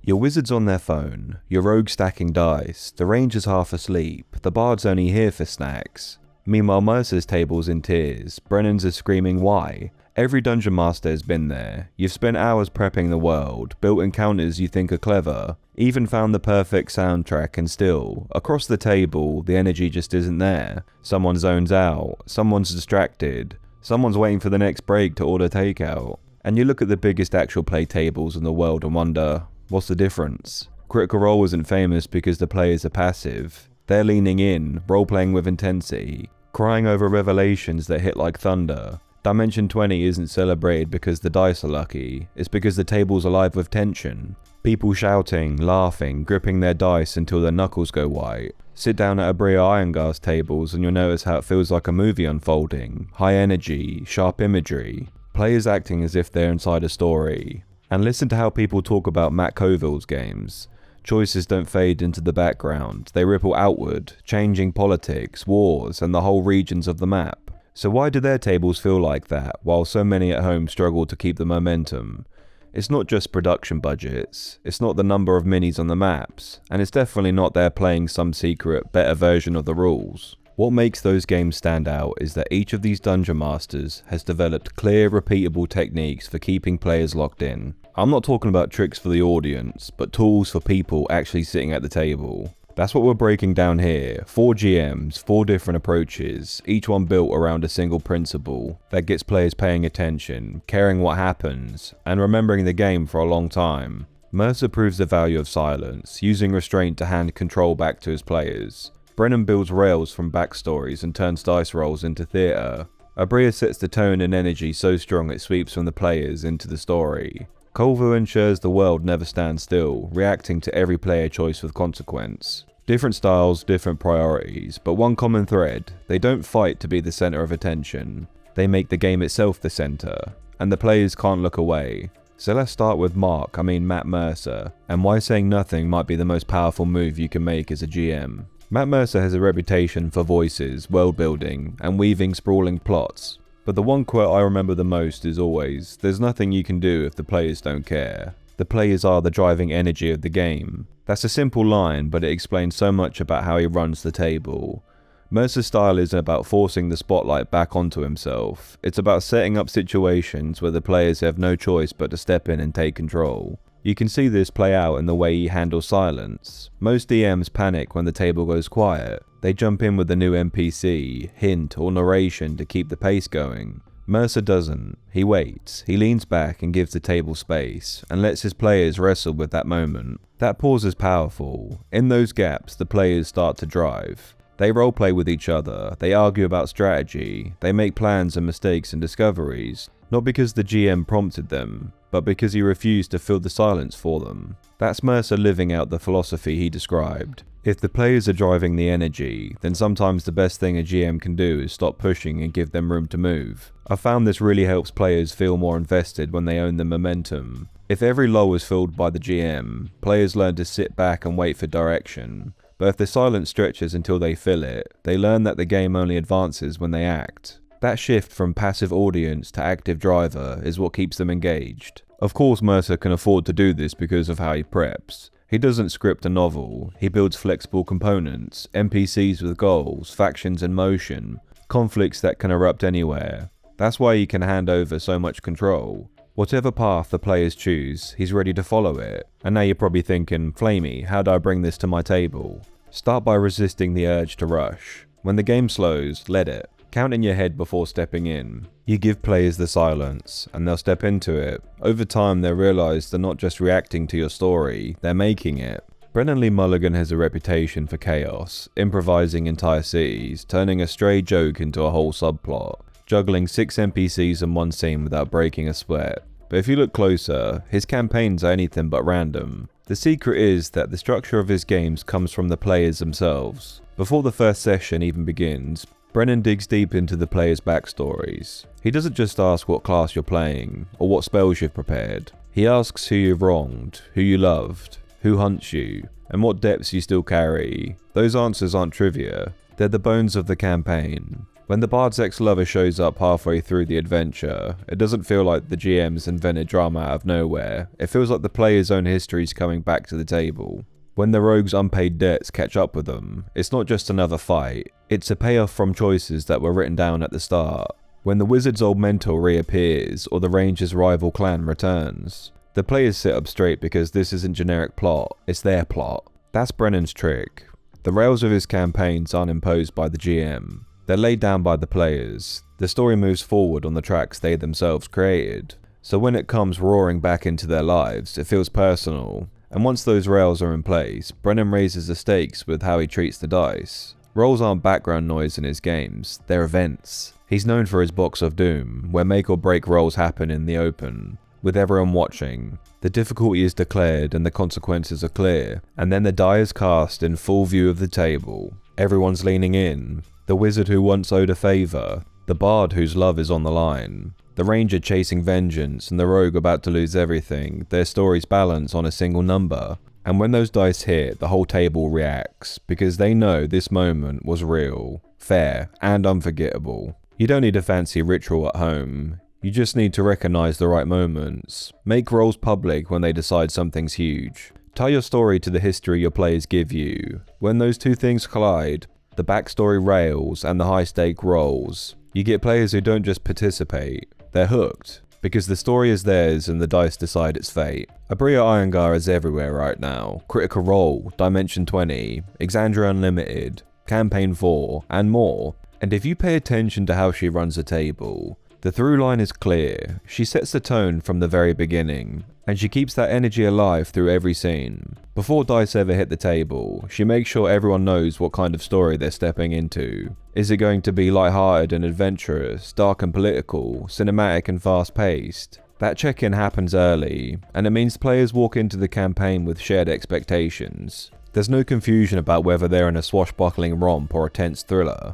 Your wizard's on their phone, your rogue stacking dice, the ranger's half asleep, the bard's only here for snacks. Meanwhile, Mercer's table's in tears, Brennan's is screaming why. Every dungeon master has been there. You've spent hours prepping the world, built encounters you think are clever, even found the perfect soundtrack, and still, across the table, the energy just isn't there. Someone zones out, someone's distracted, someone's waiting for the next break to order takeout. And you look at the biggest actual play tables in the world and wonder, what's the difference? Critical Role isn't famous because the players are passive. They're leaning in, role-playing with intensity, crying over revelations that hit like thunder. Dimension 20 isn't celebrated because the dice are lucky, it's because the table's alive with tension. People shouting, laughing, gripping their dice until their knuckles go white. Sit down at Aabria Iyengar's tables and you'll notice how it feels like a movie unfolding. High energy, sharp imagery, players acting as if they're inside a story. And listen to how people talk about Matt Colville's games. Choices don't fade into the background, they ripple outward, changing politics, wars, and the whole regions of the map. So why do their tables feel like that, while so many at home struggle to keep the momentum? It's not just production budgets, it's not the number of minis on the maps, and it's definitely not they're playing some secret, better version of the rules. What makes those games stand out is that each of these dungeon masters has developed clear, repeatable techniques for keeping players locked in. I'm not talking about tricks for the audience, but tools for people actually sitting at the table. That's what we're breaking down here. 4 GMs, 4 different approaches, each one built around a single principle that gets players paying attention, caring what happens, and remembering the game for a long time. Mercer proves the value of silence, using restraint to hand control back to his players. Brennan builds rails from backstories and turns dice rolls into theatre. Aabria sets the tone and energy so strong it sweeps from the players into the story. Colville ensures the world never stands still, reacting to every player choice with consequence. Different styles, different priorities, but one common thread: they don't fight to be the centre of attention. They make the game itself the centre, and the players can't look away. So let's start with Matt Mercer, and why saying nothing might be the most powerful move you can make as a GM. Matt Mercer has a reputation for voices, world building, and weaving sprawling plots. But the one quote I remember the most is always, "There's nothing you can do if the players don't care." The players are the driving energy of the game. That's a simple line, but it explains so much about how he runs the table. Mercer's style isn't about forcing the spotlight back onto himself. It's about setting up situations where the players have no choice but to step in and take control. You can see this play out in the way he handles silence. Most DMs panic when the table goes quiet. They jump in with a new NPC, hint, or narration to keep the pace going. Mercer doesn't. He waits, he leans back and gives the table space, and lets his players wrestle with that moment. That pause is powerful. In those gaps, the players start to drive. They roleplay with each other, they argue about strategy, they make plans and mistakes and discoveries, not because the GM prompted them, but because he refused to fill the silence for them. That's Mercer living out the philosophy he described. If the players are driving the energy, then sometimes the best thing a GM can do is stop pushing and give them room to move. I found this really helps players feel more invested when they own the momentum. If every lull is filled by the GM, players learn to sit back and wait for direction. But if the silence stretches until they fill it, they learn that the game only advances when they act. That shift from passive audience to active driver is what keeps them engaged. Of course, Mercer can afford to do this because of how he preps. He doesn't script a novel, he builds flexible components, NPCs with goals, factions in motion, conflicts that can erupt anywhere. That's why he can hand over so much control. Whatever path the players choose, he's ready to follow it. And now you're probably thinking, Flamey, how do I bring this to my table? Start by resisting the urge to rush. When the game slows, let it. Count in your head before stepping in. You give players the silence, and they'll step into it. Over time, they'll realise they're not just reacting to your story, they're making it. Brennan Lee Mulligan has a reputation for chaos, improvising entire cities, turning a stray joke into a whole subplot, juggling 6 NPCs in one scene without breaking a sweat. But if you look closer, his campaigns are anything but random. The secret is that the structure of his games comes from the players themselves. Before the first session even begins, Brennan digs deep into the players' backstories. He doesn't just ask what class you're playing, or what spells you've prepared. He asks who you've wronged, who you loved, who hunts you, and what depths you still carry. Those answers aren't trivia, they're the bones of the campaign. When the bard's ex-lover shows up halfway through the adventure, it doesn't feel like the GM's invented drama out of nowhere. It feels like the player's own history is coming back to the table. When the rogue's unpaid debts catch up with them, it's not just another fight, it's a payoff from choices that were written down at the start. When the wizard's old mentor reappears, or the ranger's rival clan returns, the players sit up straight because this isn't generic plot, it's their plot. That's Brennan's trick. The rails of his campaigns aren't imposed by the GM, they're laid down by the players. The story moves forward on the tracks they themselves created, so when it comes roaring back into their lives, it feels personal. And once those rails are in place, Brennan raises the stakes with how he treats the dice. Rolls aren't background noise in his games, they're events. He's known for his Box of Doom, where make or break rolls happen in the open, with everyone watching. The difficulty is declared and the consequences are clear, and then the die is cast in full view of the table. Everyone's leaning in. The wizard who once owed a favour, the bard whose love is on the line, the ranger chasing vengeance, and the rogue about to lose everything. Their stories balance on a single number. And when those dice hit, the whole table reacts, because they know this moment was real, fair, and unforgettable. You don't need a fancy ritual at home. You just need to recognise the right moments. Make rolls public when they decide something's huge. Tie your story to the history your players give you. When those two things collide, the backstory rails and the high-stake rolls, you get players who don't just participate, they're hooked. Because the story is theirs and the dice decide its fate. Aabria Iyengar is everywhere right now. Critical Role, Dimension 20, Exandria Unlimited, Campaign 4, and more. And if you pay attention to how she runs the table, the through line is clear. She sets the tone from the very beginning, and she keeps that energy alive through every scene. Before dice ever hit the table, she makes sure everyone knows what kind of story they're stepping into. Is it going to be lighthearted and adventurous, dark and political, cinematic and fast-paced? That check-in happens early, and it means players walk into the campaign with shared expectations. There's no confusion about whether they're in a swashbuckling romp or a tense thriller.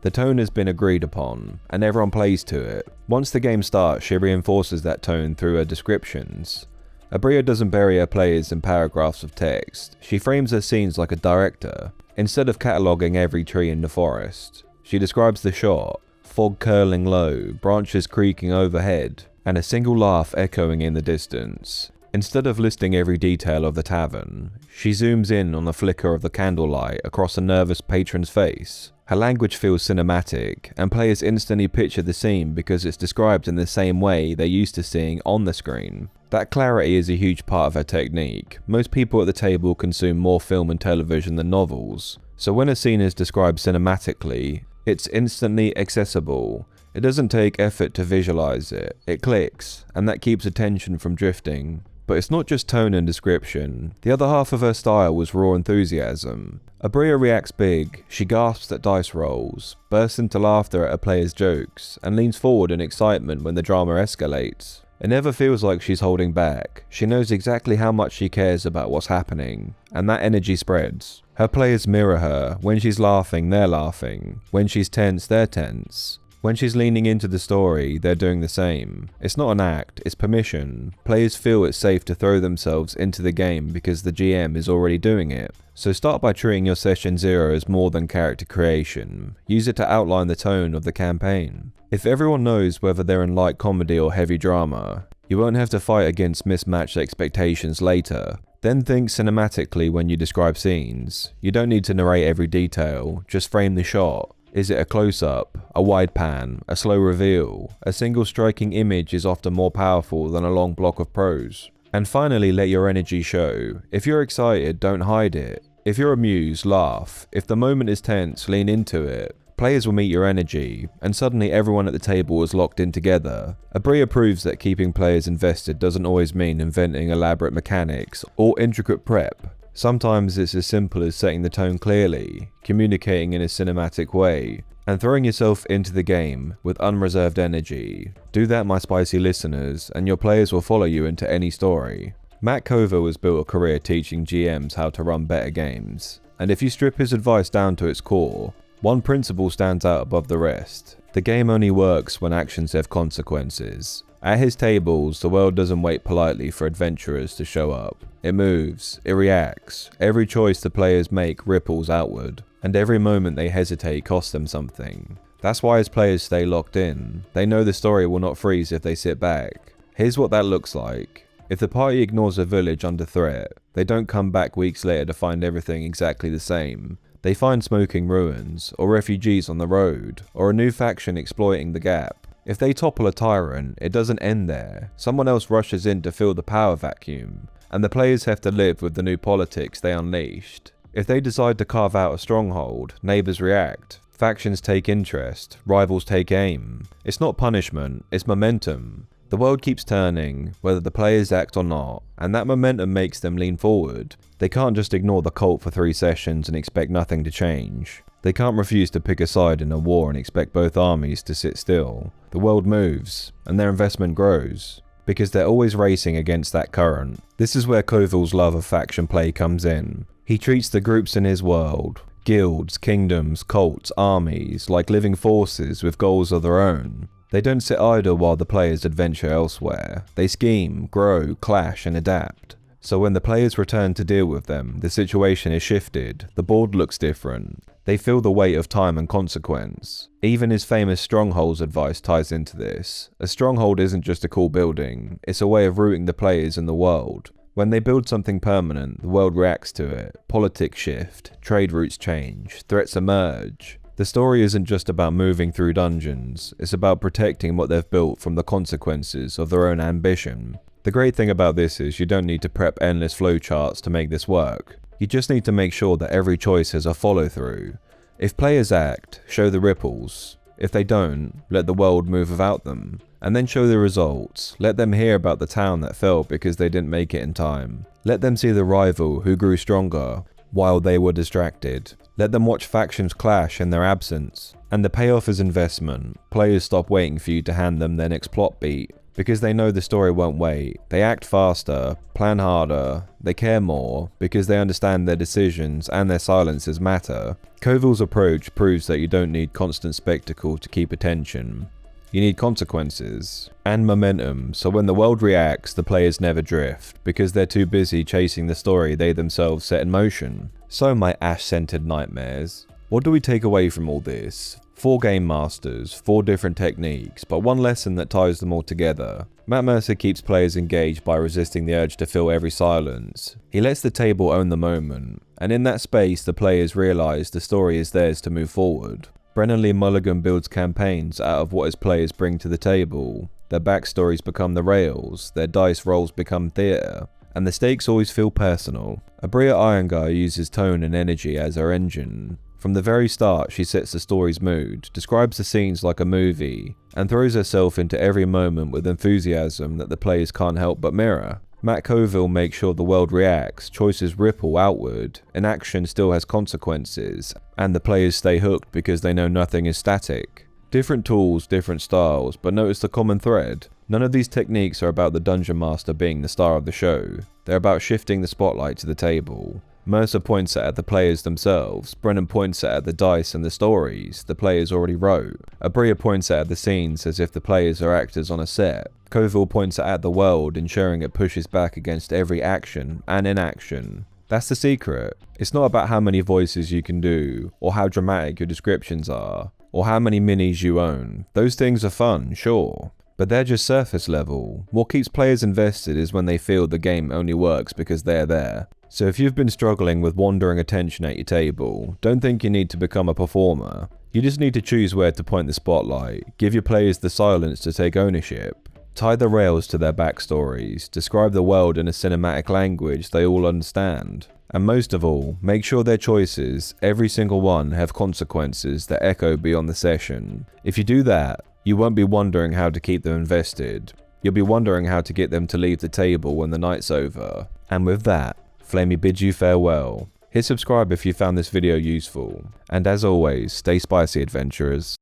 The tone has been agreed upon, and everyone plays to it. Once the game starts, she reinforces that tone through her descriptions. Aabria doesn't bury her players in paragraphs of text. She frames her scenes like a director. Instead of cataloguing every tree in the forest, she describes the shot, fog curling low, branches creaking overhead, and a single laugh echoing in the distance. Instead of listing every detail of the tavern, she zooms in on the flicker of the candlelight across a nervous patron's face. Her language feels cinematic, and players instantly picture the scene because it's described in the same way they're used to seeing on the screen. That clarity is a huge part of her technique. Most people at the table consume more film and television than novels, so when a scene is described cinematically, it's instantly accessible. It doesn't take effort to visualize it, it clicks, and that keeps attention from drifting. But it's not just tone and description. The other half of her style was raw enthusiasm. Aabria reacts big, she gasps at dice rolls, bursts into laughter at her players' jokes, and leans forward in excitement when the drama escalates. It never feels like she's holding back. She knows exactly how much she cares about what's happening, and that energy spreads. Her players mirror her. When she's laughing, they're laughing. When she's tense, they're tense. When she's leaning into the story, they're doing the same. It's not an act, it's permission. Players feel it's safe to throw themselves into the game because the GM is already doing it. So start by treating your session 0 as more than character creation. Use it to outline the tone of the campaign. If everyone knows whether they're in light comedy or heavy drama, you won't have to fight against mismatched expectations later. Then think cinematically when you describe scenes. You don't need to narrate every detail, just frame the shot. Is it a close-up, a wide pan, a slow reveal? A single striking image is often more powerful than a long block of prose. And finally, let your energy show. If you're excited, don't hide it. If you're amused, laugh. If the moment is tense, lean into it. Players will meet your energy, and suddenly everyone at the table is locked in together. Aabria proves that keeping players invested doesn't always mean inventing elaborate mechanics or intricate prep. Sometimes it's as simple as setting the tone clearly, communicating in a cinematic way, and throwing yourself into the game with unreserved energy. Do that, my spicy listeners, and your players will follow you into any story. Matt Colville has built a career teaching GMs how to run better games, and if you strip his advice down to its core, one principle stands out above the rest. The game only works when actions have consequences. At his tables, the world doesn't wait politely for adventurers to show up. It moves, it reacts. Every choice the players make ripples outward, and every moment they hesitate costs them something. That's why as players stay locked in. They know the story will not freeze if they sit back. Here's what that looks like. If the party ignores a village under threat, they don't come back weeks later to find everything exactly the same. They find smoking ruins, or refugees on the road, or a new faction exploiting the gap. If they topple a tyrant, it doesn't end there. Someone else rushes in to fill the power vacuum, and the players have to live with the new politics they unleashed. If they decide to carve out a stronghold, neighbours react, factions take interest, rivals take aim. It's not punishment, it's momentum. The world keeps turning, whether the players act or not, and that momentum makes them lean forward. They can't just ignore the cult for 3 sessions and expect nothing to change. They can't refuse to pick a side in a war and expect both armies to sit still. The world moves, and their investment grows, because they're always racing against that current. This is where Colville's love of faction play comes in. He treats the groups in his world, guilds, kingdoms, cults, armies, like living forces with goals of their own. They don't sit idle while the players adventure elsewhere. They scheme, grow, clash, and adapt. So when the players return to deal with them, the situation is shifted, the board looks different. They feel the weight of time and consequence. Even his famous strongholds advice ties into this. A stronghold isn't just a cool building, it's a way of rooting the players in the world. When they build something permanent, the world reacts to it. Politics shift, trade routes change, threats emerge. The story isn't just about moving through dungeons, it's about protecting what they've built from the consequences of their own ambition. The great thing about this is you don't need to prep endless flowcharts to make this work. You just need to make sure that every choice has a follow-through. If players act, show the ripples. If they don't, let the world move without them. And then show the results. Let them hear about the town that fell because they didn't make it in time. Let them see the rival who grew stronger while they were distracted. Let them watch factions clash in their absence. And the payoff is investment. Players stop waiting for you to hand them their next plot beat, because they know the story won't wait. They act faster, plan harder, they care more, because they understand their decisions and their silences matter. Colville's approach proves that you don't need constant spectacle to keep attention. You need consequences and momentum, so when the world reacts, the players never drift, because they're too busy chasing the story they themselves set in motion. So my ash-scented nightmares. What do we take away from all this? 4 game masters, 4 different techniques, but one lesson that ties them all together. Matt Mercer keeps players engaged by resisting the urge to fill every silence. He lets the table own the moment, and in that space the players realise the story is theirs to move forward. Brennan Lee Mulligan builds campaigns out of what his players bring to the table. Their backstories become the rails, their dice rolls become theatre, and the stakes always feel personal. Aabria Iyengar uses tone and energy as her engine. From the very start, she sets the story's mood, describes the scenes like a movie, and throws herself into every moment with enthusiasm that the players can't help but mirror. Matt Colville makes sure the world reacts, choices ripple outward, and action still has consequences, and the players stay hooked because they know nothing is static. Different tools, different styles, but notice the common thread. None of these techniques are about the Dungeon Master being the star of the show. They're about shifting the spotlight to the table. Mercer points it at the players themselves, Brennan points it at the dice and the stories the players already wrote, Aabria points it at the scenes as if the players are actors on a set, Colville points it at the world, ensuring it pushes back against every action and inaction. That's the secret. It's not about how many voices you can do, or how dramatic your descriptions are, or how many minis you own. Those things are fun, sure, but they're just surface level. What keeps players invested is when they feel the game only works because they're there. So if you've been struggling with wandering attention at your table, don't think you need to become a performer. You just need to choose where to point the spotlight, give your players the silence to take ownership, tie the rails to their backstories, describe the world in a cinematic language they all understand, and most of all, make sure their choices, every single one, have consequences that echo beyond the session. If you do that, you won't be wondering how to keep them invested. You'll be wondering how to get them to leave the table when the night's over. And with that, Flamey bids you farewell. Hit subscribe if you found this video useful, and as always, stay spicy, adventurers.